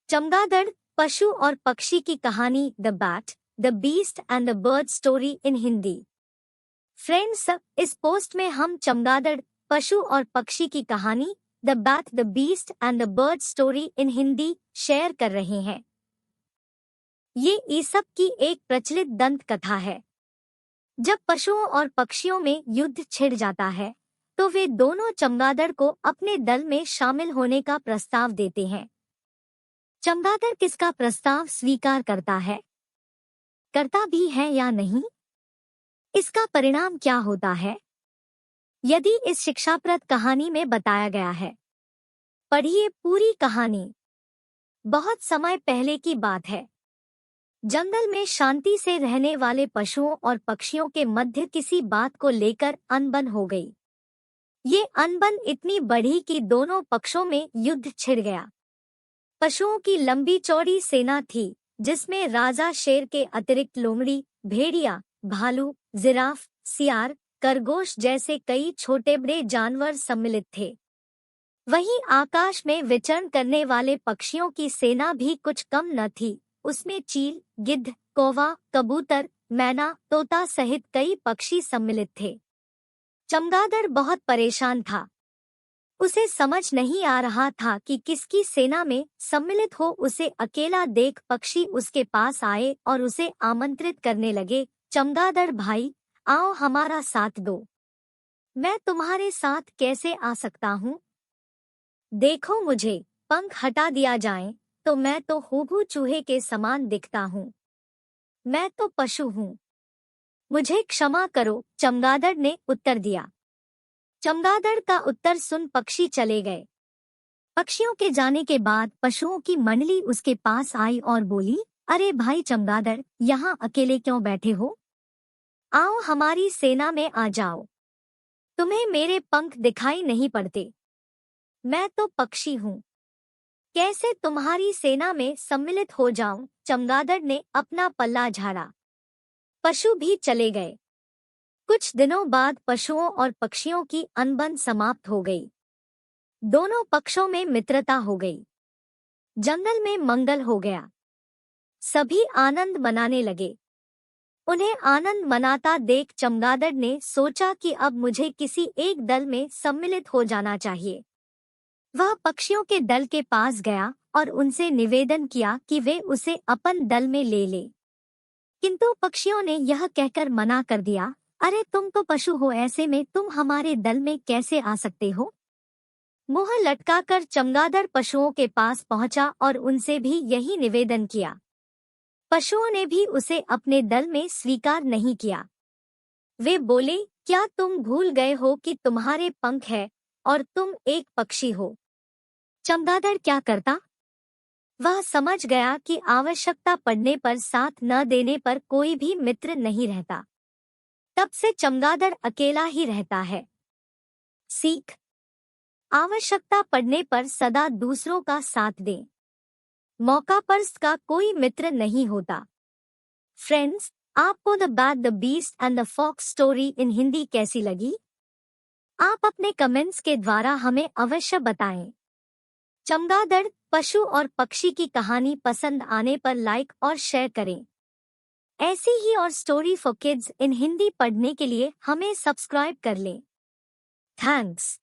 चमगादड़, पशु और पक्षी की कहानी the bat, the beast and the bird story in Hindi. Friends, इस पोस्ट में हम चमगादड़, पशु और पक्षी की कहानी the bat, the beast and the bird story in Hindi share कर रहे हैं। ये ईसप की एक प्रचलित दंत कथा है। जब पशुओं और पक्षियों में युद्ध छिड़ जाता है तो वे दोनों चमगादड़ को अपने दल में शामिल होने का प्रस्ताव देते हैं। चमगादड़ किसका प्रस्ताव स्वीकार करता है? करता भी है या नहीं? इसका परिणाम क्या होता है? यदि इस शिक्षाप्रद कहानी में बताया गया है। पढ़िए पूरी कहानी। बहुत समय पहले की बात है। जंगल में शांति से रहने वाले पशुओं और पक्षियों के मध्य किसी बात को लेकर अनबन हो गई। ये अनबन इतनी बढ़ी कि दोनों पक्षों में युद्ध छिड़ गया। पशुओं की लंबी चौड़ी सेना थी, जिसमें राजा शेर के अतिरिक्त लोमड़ी, भेड़िया, भालू, जिराफ, सियार, खरगोश जैसे कई छोटे बड़े जानवर सम्मिलित थे। वहीं आकाश में विचरण करने वाले पक्षियों की सेना भी कुछ कम न थी। उसमें चील, गिद्ध, कौवा, कबूतर, मैना, तोता सहित कई पक्षी सम्मिलित थे। चमगादड़ बहुत परेशान था। उसे समझ नहीं आ रहा था कि किसकी सेना में सम्मिलित हो। उसे अकेला देख पक्षी उसके पास आए और उसे आमंत्रित करने लगे। चमगादड़ भाई, आओ हमारा साथ दो। मैं तुम्हारे साथ कैसे आ सकता हूँ? देखो, मुझे पंख हटा दिया जाए तो मैं तो हूबहू चूहे के समान दिखता हूँ। मैं तो पशु हूँ। मुझे क्षमा करो, चमगादड़ ने उत्तर दिया। चमगादड़ का उत्तर सुन पक्षी चले गए। पक्षियों के जाने के बाद पशुओं की मंडली उसके पास आई और बोली, अरे भाई चमगादड़, यहाँ अकेले क्यों बैठे हो? आओ हमारी सेना में आ जाओ। तुम्हें मेरे पंख दिखाई नहीं पड़ते? मैं तो पक्षी हूँ। कैसे तुम्हारी सेना में सम्मिलित हो जाऊं? चमगादड़ ने अपना पल्ला झाड़ा। पशु भी चले गए। कुछ दिनों बाद पशुओं और पक्षियों की अनबन समाप्त हो गई। दोनों पक्षों में मित्रता हो गई। जंगल में मंगल हो गया। सभी आनंद मनाने लगे। उन्हें आनंद मनाता देख चमगादड़ ने सोचा कि अब मुझे किसी एक दल में सम्मिलित हो जाना चाहिए। वह पक्षियों के दल के पास गया और उनसे निवेदन किया कि वे उसे अपन दल में ले ले। किंतु पक्षियों ने यह कहकर मना कर दिया, अरे तुम तो पशु हो, ऐसे में तुम हमारे दल में कैसे आ सकते हो? मुंह लटकाकर चमगादड़ पशुओं के पास पहुंचा और उनसे भी यही निवेदन किया। पशुओं ने भी उसे अपने दल में स्वीकार नहीं किया। वे बोले, क्या तुम भूल गए हो कि तुम्हारे पंख है और तुम एक पक्षी हो? चमगादड़ क्या करता? वह समझ गया कि आवश्यकता पड़ने पर साथ न देने पर कोई भी मित्र नहीं रहता। तब से चमगादड़ अकेला ही रहता है। सीख: आवश्यकता पड़ने पर सदा दूसरों का साथ दें। मौका पर का कोई मित्र नहीं होता। फ्रेंड्स, आपको the bat, the beast and the fox story in Hindi कैसी लगी? आप अपने कमेंट्स के द्वारा हमें अवश्य बताएं। चमगादड़, पशु और पक्षी की कहानी पसंद आने पर लाइक और शेयर करें। ऐसी ही और story for kids in Hindi पढ़ने के लिए हमें सब्सक्राइब कर लें। थैंक्स।